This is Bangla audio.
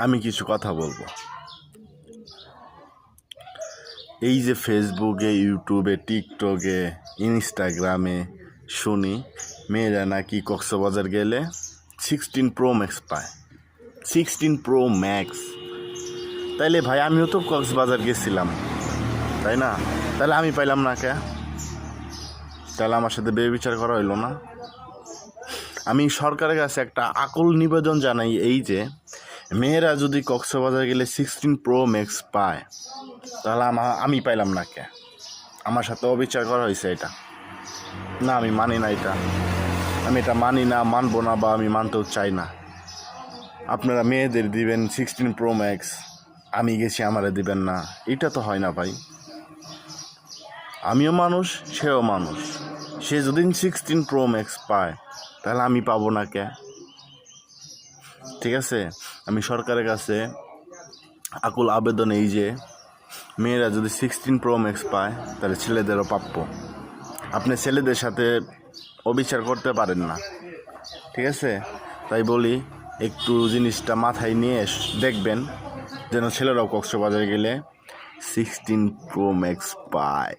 আমি কিছু কথা বলবো। এই যে ফেসবুকে, ইউটিউবে, টিকটকে, ইনস্টাগ্রামে শুনি মেয়েরা নাকি কক্সবাজার গেলে 16 Pro Max পায়। 16 Pro Max, তাইলে ভাই আমিও তো কক্সবাজার গেছিলাম, তাই না? তাহলে আমি পাইলাম না কে? তাহলে আমার সাথে বেবিচার করা হইলো না? আমি সরকারের কাছে একটা আকুল নিবেদন জানাই, এই যে মেয়েরা যদি কক্সবাজার গেলে 16 Pro Max পায়, তাহলে আমি পাইলাম না কে? আমার সাথে অবিচার করা হয়েছে এটা। না, আমি মানি না এটা। আমি এটা মানি না, মানবো না, বা আমি মানতেও চাই না। আপনারা মেয়েদের দিবেন 16 Pro Max, আমি গেছি আমারে দিবেন না, এটা তো হয় না ভাই। আমিও মানুষ, সেও মানুষ। সে যদি 16 Pro Max পায়, তাহলে আমি পাবো না কে? ঠিক আছে, আমি সরকারের কাছে আকুল আবেদন এই যে মেয়েরা যদি 16 Pro Max পায়, তাহলে ছেলেদেরও প্রাপ্য। আপনি ছেলেদের সাথে অবিচার করতে পারেন না, ঠিক আছে? তাই বলি, একটু জিনিসটা মাথায় নিয়ে দেখবেন যেন ছেলেরাও কক্সবাজারে গেলে 16 Pro Max পায়।